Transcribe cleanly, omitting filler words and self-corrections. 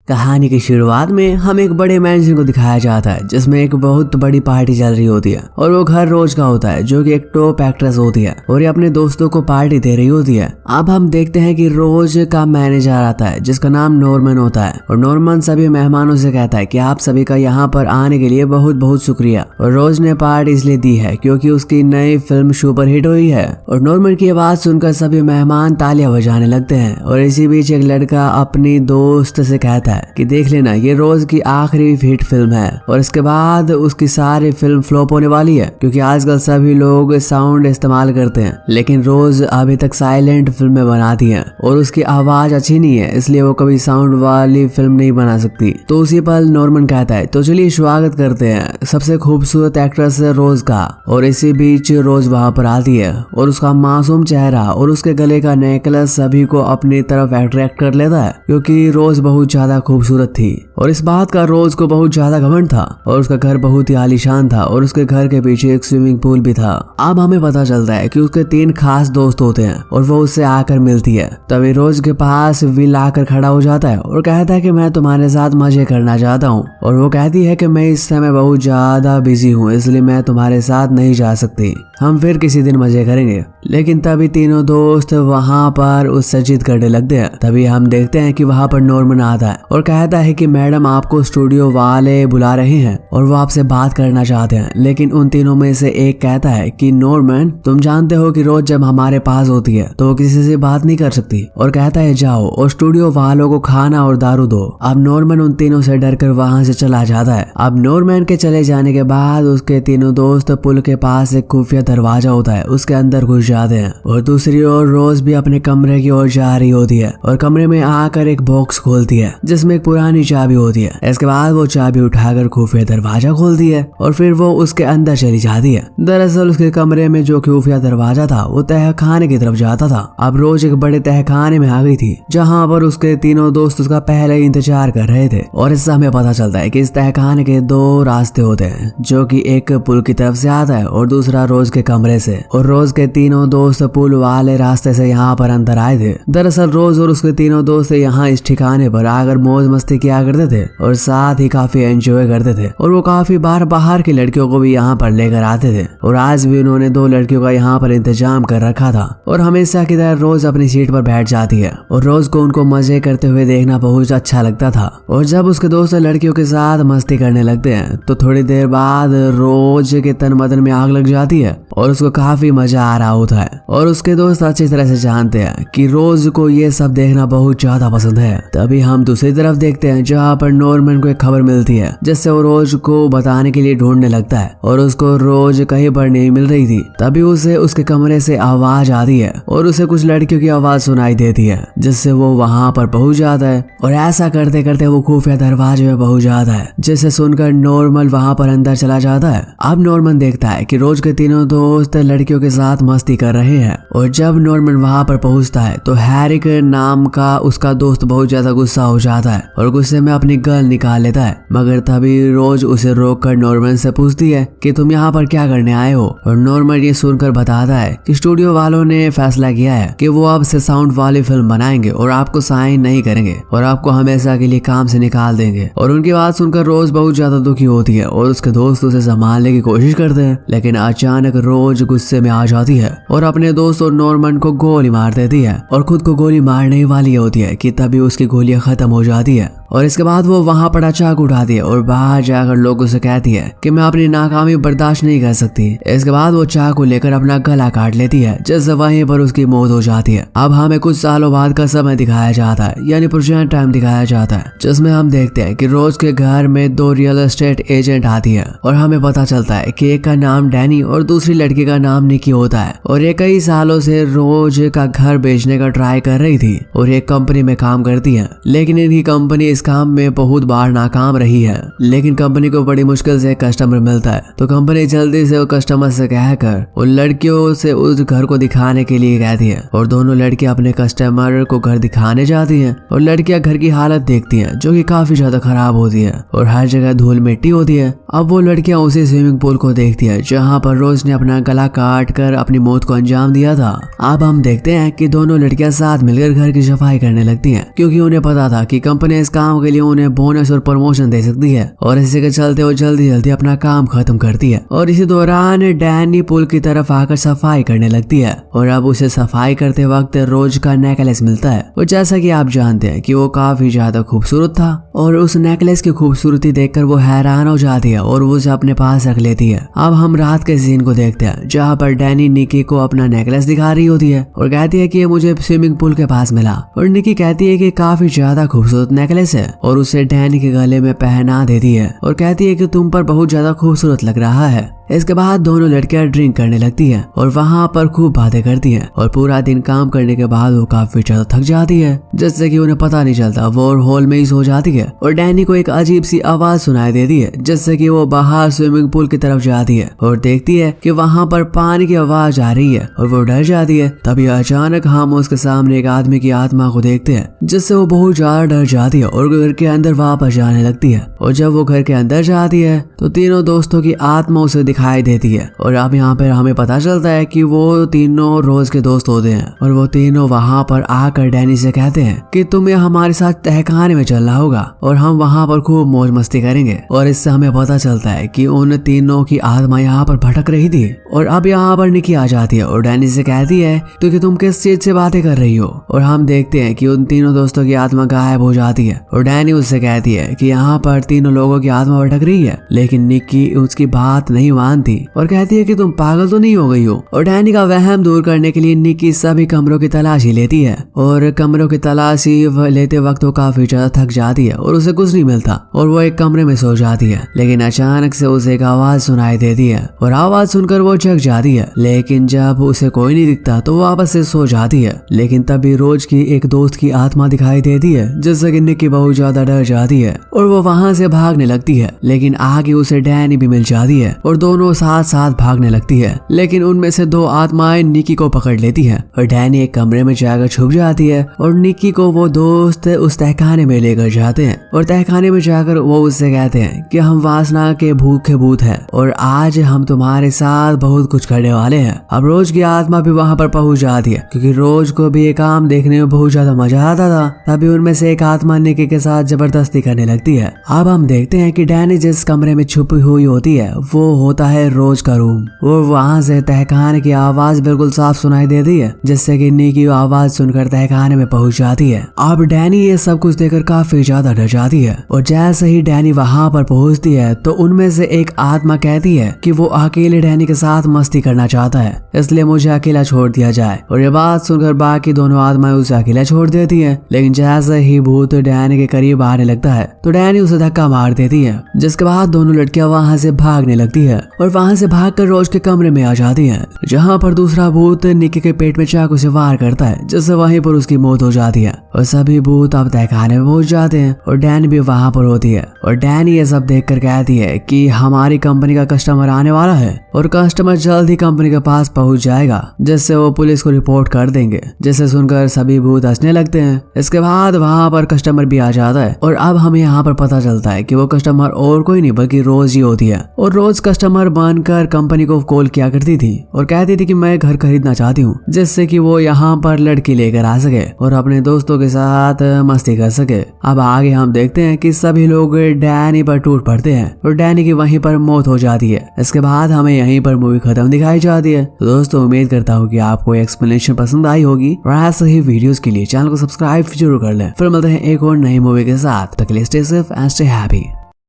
कहानी की शुरुआत में हमें एक बड़े मैंशन को दिखाया जाता है जिसमें एक बहुत बड़ी पार्टी चल रही होती है और वो घर रोज का होता है जो कि एक टॉप एक्ट्रेस होती है और ये अपने दोस्तों को पार्टी दे रही होती है। अब हम देखते हैं कि रोज का मैनेजर आता है जिसका नाम नॉर्मन होता है और नॉर्मन सभी मेहमानों से कहता है कि आप सभी का यहाँ पर आने के लिए बहुत बहुत शुक्रिया। और रोज ने पार्टी इसलिए दी है क्योंकि उसकी नई फिल्म सुपर हिट हुई है और नॉर्मन की आवाज सुनकर सभी मेहमान तालियां बजाने लगते हैं। और इसी बीच एक लड़का अपनी दोस्त से कहता है कि देख लेना ये रोज की आखिरी हिट फिल्म है और इसके बाद उसकी सारी फिल्म फ्लॉप होने वाली है क्योंकि आजकल सभी लोग साउंड इस्तेमाल करते हैं लेकिन रोज अभी तक साइलेंट फिल्में बनाती है और उसकी आवाज अच्छी नहीं है इसलिए वो कभी साउंड वाली फिल्म नहीं बना सकती। तो उसी पल नॉर्मन कहता है तो चलिए स्वागत करते हैं सबसे खूबसूरत एक्ट्रेस रोज का। और इसी बीच रोज वहाँ पर आती है और उसका मासूम चेहरा और उसके गले का नेकलेस सभी को अपनी तरफ अट्रैक्ट कर लेता है क्योंकि रोज बहुत ज्यादा खूबसूरत थी और इस बात का रोज को बहुत ज्यादा घमंड था। और उसका घर बहुत ही आलीशान था और उसके घर के पीछे एक स्विमिंग पूल भी था। अब हमें पता चलता है कि उसके 3 खास दोस्त होते हैं और वो उससे आकर मिलती है। तभी रोज के पास विल आकर खड़ा हो जाता है और कहता है कि मैं तुम्हारे साथ मजे करना चाहता हूँ। और वो कहती है कि मैं इस समय बहुत ज्यादा बिजी हूँ इसलिए मैं तुम्हारे साथ नहीं जा सकती, हम फिर किसी दिन मजे करेंगे। लेकिन तभी तीनों दोस्त वहाँ पर उससे जिद करने लगते हैं। तभी हम देखते हैं कि वहाँ पर नॉर्मन आता है और कहता है कि मैडम आपको स्टूडियो वाले बुला रहे हैं और वो आपसे बात करना चाहते हैं। लेकिन उन तीनों में से एक कहता है कि नॉर्मन तुम जानते हो कि रोज जब हमारे पास होती है तो वो किसी से बात नहीं कर सकती और कहता है जाओ और स्टूडियो वालों को खाना और दारू दो। अब नॉर्मन उन तीनों से डरकर वहाँ से चला जाता है। अब नॉर्मन के चले जाने के बाद उसके तीनों दोस्त पुल के पास एक खुफिया दरवाजा होता है उसके अंदर घुस जाते हैं और दूसरी ओर रोज भी अपने कमरे की ओर जा रही होती है और कमरे में आकर एक बॉक्स खोलती है जिसमें एक पुरानी चाबी होती है। इसके बाद वो चाबी उठाकर खुफिया दरवाजा खोलती है और फिर वो उसके अंदर चली जाती है। दरअसल उसके कमरे में जो खुफिया दरवाजा था वो तहखाने की तरफ जाता था। अब रोज एक बड़े तहखाने में आ गई थी जहाँ पर उसके तीनों दोस्त उसका पहले ही इंतजार कर रहे थे। और इससे हमें पता चलता है कि इस तहखाने के 2 रास्ते होते हैं जो कि एक पुल की तरफ से आता है और दूसरा रोज के कमरे से। और रोज के तीनों दोस्त पुल वाले रास्ते से यहाँ पर अंदर आए थे। दरअसल रोज और उसके तीनों दोस्त यहाँ इस ठिकाने पर आकर मौज मस्ती किया करते थे और साथ ही काफी एंजॉय करते थे और वो काफी बार बाहर की लड़कियों को भी यहाँ पर लेकर आते थे। और आज भी उन्होंने 2 लड़कियों का यहाँ पर इंतजाम कर रखा था और हमेशा की तरह रोज अपनी सीट पर बैठ जाती है और रोज को उनको मजे करते हुए देखना बहुत अच्छा लगता था। और जब उसके दोस्त लड़कियों के साथ मस्ती करने लगते हैं तो थोड़ी देर बाद रोज के तन बदन में आग लग जाती है और उसको काफी मजा आ रहा होता है। और उसके दोस्त अच्छी तरह से जानते हैं कि रोज को ये सब देखना बहुत ज्यादा पसंद है। तभी हम दूसरी तरफ देखते हैं जहाँ पर नॉर्मन को एक खबर मिलती है जिससे वो रोज को बताने के लिए ढूंढने लगता है और उसको रोज कहीं पर नहीं मिल रही थी। तभी उसे उसके कमरे से आवाज आती है और उसे कुछ लड़कियों की आवाज सुनाई देती है जिससे वो वहाँ पर पहुंच जाता है और ऐसा करते करते वो खुफिया दरवाजे में पहुंच जाता है जिसे सुनकर नॉर्मन वहाँ पर अंदर चला जाता है। अब नॉर्मन देखता है कि रोज के तीनों दोस्त लड़कियों के साथ मस्ती कर रहे हैं और जब नॉर्मन वहाँ पर पहुंचता है तो हैरिक नाम का उसका दोस्त बहुत ज्यादा गुस्सा हो जाता है और गुस्से में अपनी गन निकाल लेता है। मगर तभी रोज उसे रोककर नॉर्मन से पूछती है कि तुम यहाँ पर क्या करने आए हो। और नॉर्मन ये सुनकर बताता है कि स्टूडियो वालों ने फैसला किया है कि वो अब से साउंड वाली फिल्म बनाएंगे और आपको साइन नहीं करेंगे और आपको हमेशा के लिए काम से निकाल देंगे। और उनकी बात सुनकर रोज बहुत ज्यादा दुखी होती है और उसके दोस्त उसे संभालने की कोशिश करते हैं लेकिन अचानक रोज गुस्से में आ जाती है और अपने दोस्त और नॉर्मन को गोली मार देती है और खुद को गोली मारने वाली होती है कि तभी उसकी गोलियां खत्म हो जाती है। और इसके बाद वो वहाँ पर चाकू उठाती है और बाहर जाकर लोगों से कहती है कि मैं अपनी नाकामी बर्दाश्त नहीं कर सकती। इसके बाद वो चाकू लेकर अपना गला काट लेती है जिससे वहीं पर उसकी मौत हो जाती है। अब हमें कुछ सालों बाद का समय दिखाया जाता है यानी प्रेजेंट टाइम दिखाया जाता है जिसमें हम देखते हैं कि रोज के घर में 2 रियल एस्टेट एजेंट आती है और हमें पता चलता है कि एक का नाम डैनी और दूसरी लड़की का नाम निकी होता है। और ये कई सालों से रोज का घर बेचने का ट्राई कर रही थी और एक कंपनी में काम करती है लेकिन इनकी कंपनी इस काम में बहुत बार नाकाम रही है। लेकिन कंपनी को बड़ी मुश्किल से कस्टमर मिलता है तो कंपनी जल्दी से उस कस्टमर से कहकर उन लड़कियों से उस घर को दिखाने के लिए कहती है और दोनों लड़कियां अपने कस्टमर को घर दिखाने जाती हैं और लड़कियां घर की हालत देखती हैं जो कि काफी ज्यादा खराब होती है और हर जगह धूल मिट्टी होती है। अब वो लड़कियां उसी स्विमिंग पूल को देखती है जहाँ पर रोज ने अपना गला काट कर अपनी मौत को अंजाम दिया था। अब हम देखते हैं कि दोनों लड़कियां साथ मिलकर घर की सफाई करने लगती हैं क्योंकि उन्हें पता था कि कंपनी इस काम काम के लिए उन्हें बोनस और प्रमोशन दे सकती है और इसी के चलते वो जल्दी जल्दी अपना काम खत्म करती है। और इसी दौरान डैनी पुल की तरफ आकर सफाई करने लगती है और अब उसे सफाई करते वक्त रोज का नेकलेस मिलता है। और जैसा कि आप जानते हैं कि वो काफी ज्यादा खूबसूरत था और उस नेकलेस की खूबसूरती देखकर वो हैरान हो जाती है और वो उसे अपने पास रख लेती है। अब हम रात के सीन को देखते हैं जहाँ पर डैनी निकी को अपना नेकलेस दिखा रही होती है और कहती है कि ये मुझे स्विमिंग पूल के पास मिला। और निकी कहती है कि काफी ज्यादा खूबसूरत नेकलेस है और उसे डैनी के गले में पहना देती है और कहती है कि तुम पर बहुत ज्यादा खूबसूरत लग रहा है। इसके बाद दोनों लड़कियां ड्रिंक करने लगती हैं और वहां पर खूब बातें करती हैं और पूरा दिन काम करने के बाद वो काफी ज्यादा थक जाती है जिससे कि उन्हें पता नहीं चलता वो हॉल में ही सो जाती है। और डैनी को एक अजीब सी आवाज सुनाई देती है जिससे कि वो बाहर स्विमिंग पूल की तरफ जाती है और देखती है कि वहां पर पानी की आवाज आ रही है और वो डर जाती है। तभी अचानक हम उसके सामने एक आदमी की आत्मा को देखते हैं जिससे वो बहुत ज्यादा डर जाती है और घर के अंदर वापस जाने लगती है। और जब वो घर के अंदर जाती है तो तीनों दोस्तों की आत्मा उसे दिखाई देती है और अब यहाँ पर हमें पता चलता है कि वो तीनों रोज के दोस्त होते हैं और वो तीनों वहाँ पर आकर डैनी से कहते हैं कि तुम्हें हमारे साथ तहखाने में चलना होगा और हम वहाँ पर खूब मौज मस्ती करेंगे। और इससे हमें पता चलता है कि उन तीनों की आत्मा यहाँ पर भटक रही थी। और अब यहाँ पर निकी आ जाती है और डैनी से कहती है तो कि तुम किस चीज से बातें कर रही हो। और हम देखते हैं कि उन तीनों दोस्तों की आत्मा गायब हो जाती है और डैनी उससे कहती है कि यहाँ पर तीनों लोगों की आत्मा भटक रही है, लेकिन निकी उसकी बात नहीं मानती और कहती है कि तुम पागल तो नहीं हो गई हो। और डैनी का वहम दूर करने के लिए निकी सभी कमरों की तलाशी लेती है और कमरों की तलाशी लेते वक्त वो काफी ज्यादा थक जाती है और उसे कुछ नहीं मिलता और वो एक कमरे में सो जाती है। लेकिन अचानक से उसे एक आवाज सुनाई देती है और आवाज सुनकर वो जग जाती है, लेकिन जब उसे कोई नहीं दिखता तो वापस से सो जाती है। लेकिन तभी रोज की एक दोस्त की आत्मा दिखाई देती है जिससे कि निकी बहुत ज्यादा डर जाती है और वो वहां से भागने लगती है। लेकिन आगे उसे डैनी भी मिल जाती है और दोनों साथ साथ भागने लगती है। लेकिन उनमें से दो आत्माएं निकी को पकड़ लेती है और डैनी एक कमरे में जाकर छुप जाती है और निकी को वो दोस्त उस तहखाने में लेकर जाते हैं। और तहखाने में जाकर वो उससे कहते हैं कि हम वासना के भूखे भूत हैं और आज हम तुम्हारे साथ बहुत कुछ करने वाले हैं। अब रोज की आत्मा भी वहाँ पर पहुंच जाती है क्योंकि रोज को भी ये काम देखने में बहुत ज्यादा मजा आता था। तभी उनमें से एक आत्मा निकी के साथ जबरदस्ती करने लगती है। अब हम देखते हैं कि डैनी जिस कमरे में छुपी हुई होती है वो होता है रोज का रूम। वो वहाँ से तहखाने की आवाज बिल्कुल साफ सुनाई देती है जिससे कि निकी आवाज सुनकर तहखाने में पहुंच जाती है। अब डैनी ये सब कुछ देखकर काफी ज्यादा डर जाती है और जैसे ही डैनी वहाँ पर पहुंचती है तो उनमें से एक आत्मा कहती है कि वो अकेले डैनी के साथ मस्ती करना चाहता है, इसलिए मुझे अकेला छोड़ दिया जाए। और ये बात सुनकर बाकी दोनों आत्माएं उसे अकेला छोड़ देती है। लेकिन जैसे ही भूत डैनी के करीब आने लगता है तो डैनी उसे धक्का मार देती है, जिसके बाद दोनों लड़कियां वहाँ से भागने लगती है और वहाँ से भागकर रोज के कमरे में आ जाती है जहाँ पर दूसरा भूत निकी के पेट में चाकू से वार करता है जिससे वहीं पर उसकी मौत हो जाती है। और सभी भूत अब तहखाने में पहुंच जाते हैं और डैनी भी वहाँ पर होती है। और डैनी ये सब देखकर कहती है कि हमारी कंपनी का कस्टमर आने वाला है और कस्टमर जल्द ही कंपनी के पास पहुंच जाएगा जिससे वो पुलिस को रिपोर्ट कर देंगे। जिसे सुनकर सभी भूत हंसने लगते हैं। इसके बाद वहाँ पर कस्टमर भी आ जाता है और अब हमें यहाँ पर पता चलता है कि वो कस्टमर और कोई नहीं बल्कि रोज ही होती है। और रोज कस्टमर बनकर कंपनी को कॉल किया करती थी और कहती थी कि मैं घर खरीदना चाहती हूँ जिससे कि वो यहाँ पर लड़की लेकर आ सके और अपने दोस्तों के साथ मस्ती कर सके। अब आगे हम देखते हैं कि सभी लोग डैनी पर टूट पड़ते हैं और डैनी की वहीं पर मौत हो जाती है। इसके बाद हमें यहीं पर मूवी खत्म दिखाई जाती है। तो दोस्तों उम्मीद करता हूँ कि आपको एक्सप्लेनेशन पसंद आई होगी और ऐसे ही वीडियोस के लिए चैनल को सब्सक्राइब जरूर कर लें। फिर मिलते हैं एक और नई मूवी के साथ। तब तक के लिए stay safe and stay happy.